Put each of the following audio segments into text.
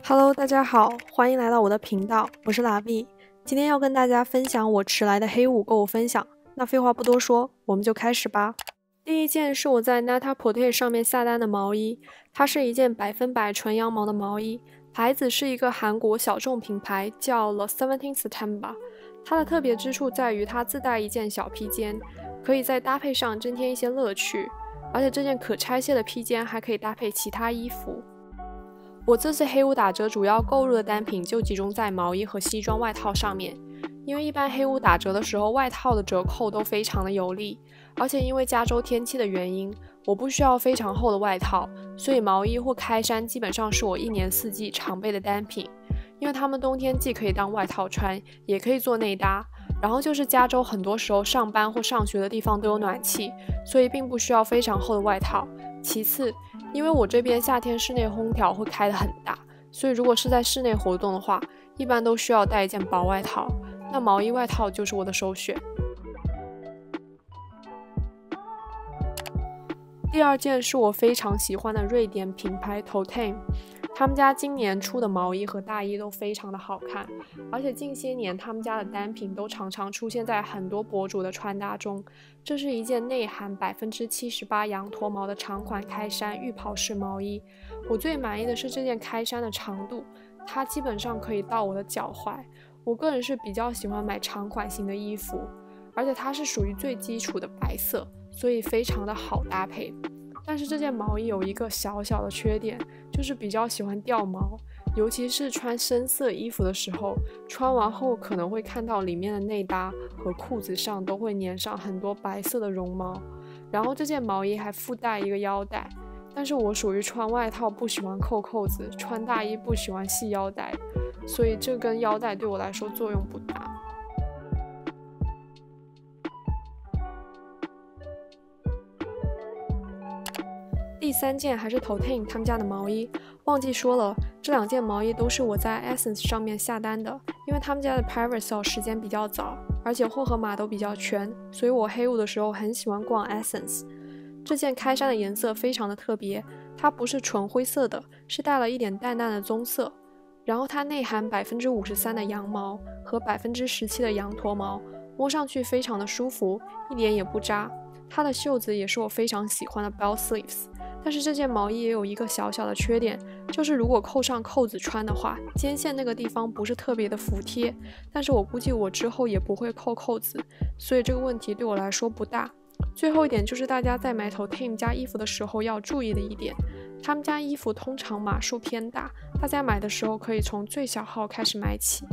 Hello，大家好，欢迎来到我的频道，我是拉 B。今天要跟大家分享我迟来的黑五购物分享。那废话不多说，我们就开始吧。第一件是我在 Net-a-Porter 上面下单的毛衣，它是一件100%纯羊毛的毛衣，牌子是一个韩国小众品牌，叫 The 17th September。它的特别之处在于它自带一件小披肩，可以在搭配上增添一些乐趣，而且这件可拆卸的披肩还可以搭配其他衣服。我这次黑五打折主要购入的单品就集中在毛衣和西装外套上面，因为一般黑五打折的时候外套的折扣都非常的有利，而且因为加州天气的原因，我不需要非常厚的外套，所以毛衣或开衫基本上是我一年四季常备的单品，因为它们冬天既可以当外套穿，也可以做内搭。然后就是加州很多时候上班或上学的地方都有暖气，所以并不需要非常厚的外套。其次，因为我这边夏天室内空调会开得很大，所以如果是在室内活动的话，一般都需要带一件薄外套，那毛衣外套就是我的首选。第二件是我非常喜欢的瑞典品牌 Toteme， 他们家今年出的毛衣和大衣都非常的好看，而且近些年他们家的单品都常常出现在很多博主的穿搭中。这是一件内含78%羊驼毛的长款开衫浴袍式毛衣，我最满意的是这件开衫的长度，它基本上可以到我的脚踝。我个人是比较喜欢买长款型的衣服，而且它是属于最基础的白色，所以非常的好搭配。但是这件毛衣有一个小小的缺点，就是比较喜欢掉毛，尤其是穿深色衣服的时候，穿完后可能会看到里面的内搭和裤子上都会粘上很多白色的绒毛。然后这件毛衣还附带一个腰带，但是我属于穿外套不喜欢扣扣子，穿大衣不喜欢系腰带，所以这根腰带对我来说作用不大。第三件还是 Toteme 他们家的毛衣，忘记说了，这两件毛衣都是我在 Essence 上面下单的，因为他们家的 Private Sale 时间比较早，而且货和码都比较全，所以我黑五的时候很喜欢逛 Essence。这件开衫的颜色非常的特别，它不是纯灰色的，是带了一点淡淡的棕色，然后它内含53%的羊毛和17%的羊驼毛，摸上去非常的舒服，一点也不扎。它的袖子也是我非常喜欢的 bell sleeves。但是这件毛衣也有一个小小的缺点，就是如果扣上扣子穿的话，肩线那个地方不是特别的服帖，但是我估计我之后也不会扣扣子，所以这个问题对我来说不大。最后一点就是大家在买 Toteme 家衣服的时候要注意的一点，他们家衣服通常码数偏大，大家买的时候可以从最小号开始买起。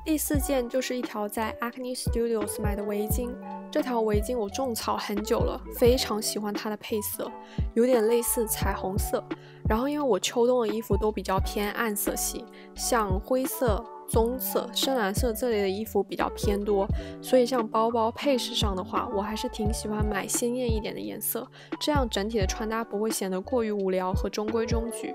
第四件就是一条在 Acne Studios 买的围巾，这条围巾我种草很久了，非常喜欢它的配色，有点类似彩虹色。然后因为我秋冬的衣服都比较偏暗色系，像灰色、棕色、深蓝色这类的衣服比较偏多，所以像包包配饰上的话，我还是挺喜欢买鲜艳一点的颜色，这样整体的穿搭不会显得过于无聊和中规中矩。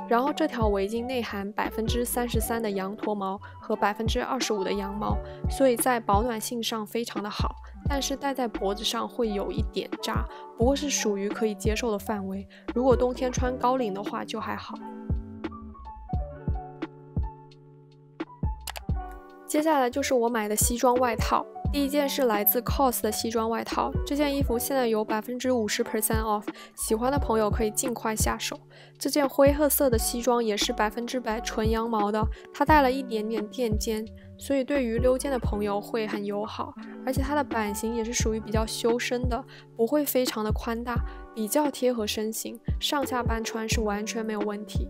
然后这条围巾内含33%的羊驼毛和25%的羊毛，所以在保暖性上非常的好，但是戴在脖子上会有一点扎，不过是属于可以接受的范围。如果冬天穿高领的话就还好。接下来就是我买的西装外套，第一件是来自 COS 的西装外套，这件衣服现在有50% off， 喜欢的朋友可以尽快下手。这件灰褐色的西装也是100%纯羊毛的，它带了一点点垫肩，所以对于溜肩的朋友会很友好，而且它的版型也是属于比较修身的，不会非常的宽大，比较贴合身形，上下班穿是完全没有问题。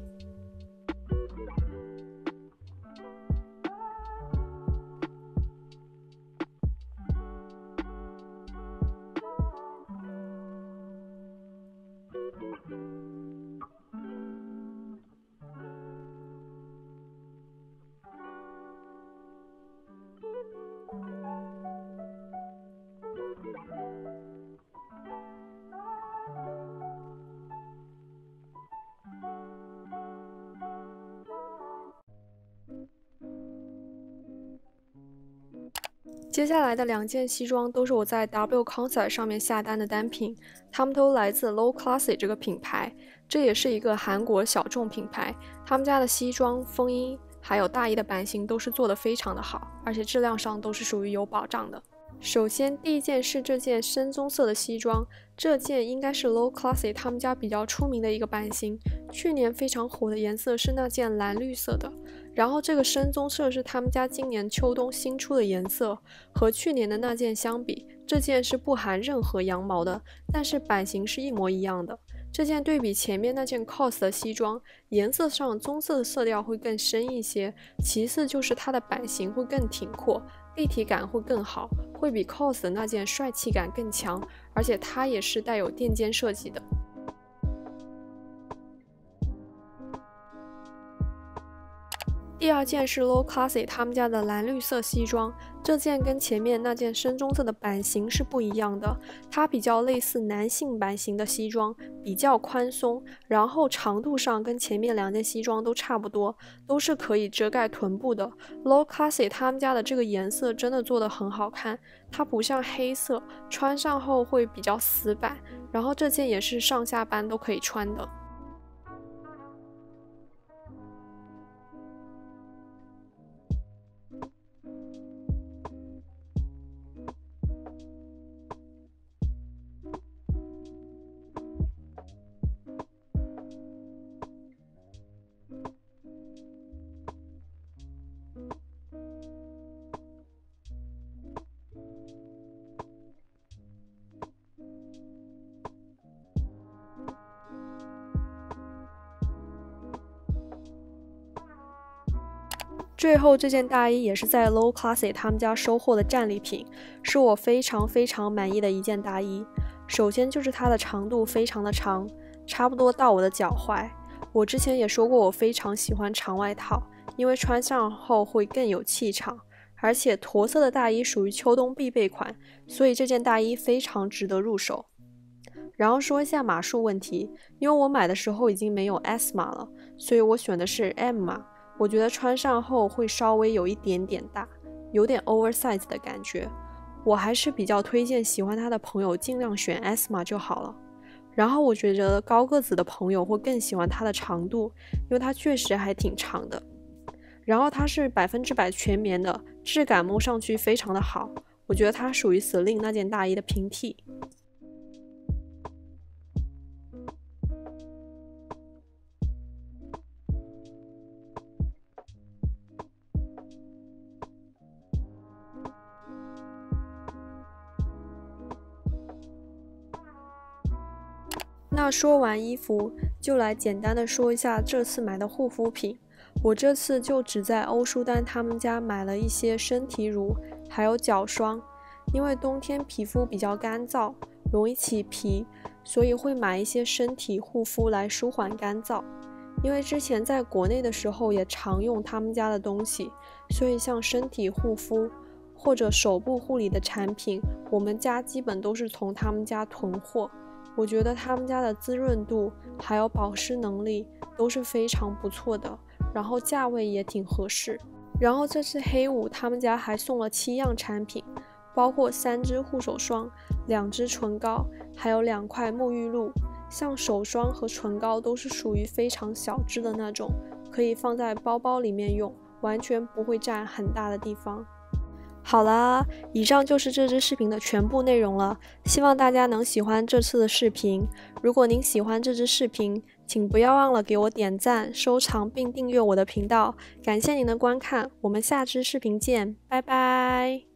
接下来的2件西装都是我在 W Concept 上面下单的单品，它们都来自 Low Classy 这个品牌，这也是一个韩国小众品牌。他们家的西装、风衣还有大衣的版型都是做得非常的好，而且质量上都是属于有保障的。首先，第一件是这件深棕色的西装，这件应该是 Low Classy 他们家比较出名的一个版型。去年非常火的颜色是那件蓝绿色的，然后这个深棕色是他们家今年秋冬新出的颜色。和去年的那件相比，这件是不含任何羊毛的，但是版型是一模一样的。这件对比前面那件 COS 的西装，颜色上棕色的色调会更深一些，其次就是它的版型会更挺阔，立体感会更好，会比 COS 的那件帅气感更强，而且它也是带有垫肩设计的。第2件是 Low Classy 他们家的蓝绿色西装，这件跟前面那件深棕色的版型是不一样的，它比较类似男性版型的西装，比较宽松，然后长度上跟前面2件西装都差不多，都是可以遮盖臀部的。Low Classy 他们家的这个颜色真的做得很好看，它不像黑色，穿上后会比较死板，然后这件也是上下班都可以穿的。最后这件大衣也是在 Low Classy 他们家收获的战利品，是我非常满意的一件大衣。首先就是它的长度非常的长，差不多到我的脚踝。我之前也说过我非常喜欢长外套，因为穿上后会更有气场，而且驼色的大衣属于秋冬必备款，所以这件大衣非常值得入手。然后说一下码数问题，因为我买的时候已经没有 S 码了，所以我选的是 M 码。我觉得穿上后会稍微有一点点大，有点 oversize 的感觉。我还是比较推荐喜欢它的朋友尽量选 S 码就好了。然后我觉得高个子的朋友会更喜欢它的长度，因为它确实还挺长的。然后它是100%全棉的，质感摸上去非常的好，我觉得它属于 Celine 那件大衣的平替。那说完衣服，就来简单的说一下这次买的护肤品。我这次就只在欧舒丹他们家买了一些身体乳，还有脚霜。因为冬天皮肤比较干燥，容易起皮，所以会买一些身体护肤来舒缓干燥。因为之前在国内的时候也常用他们家的东西，所以像身体护肤或者手部护理的产品，我们家基本都是从他们家囤货。我觉得他们家的滋润度还有保湿能力都是非常不错的，然后价位也挺合适。然后这次黑五他们家还送了7样产品，包括3支护手霜、2支唇膏，还有2块沐浴露。像手霜和唇膏都是属于非常小支的那种，可以放在包包里面用，完全不会占很大的地方。好啦，以上就是这支视频的全部内容了，希望大家能喜欢这次的视频。如果您喜欢这支视频，请不要忘了给我点赞、收藏并订阅我的频道。感谢您的观看，我们下支视频见，拜拜。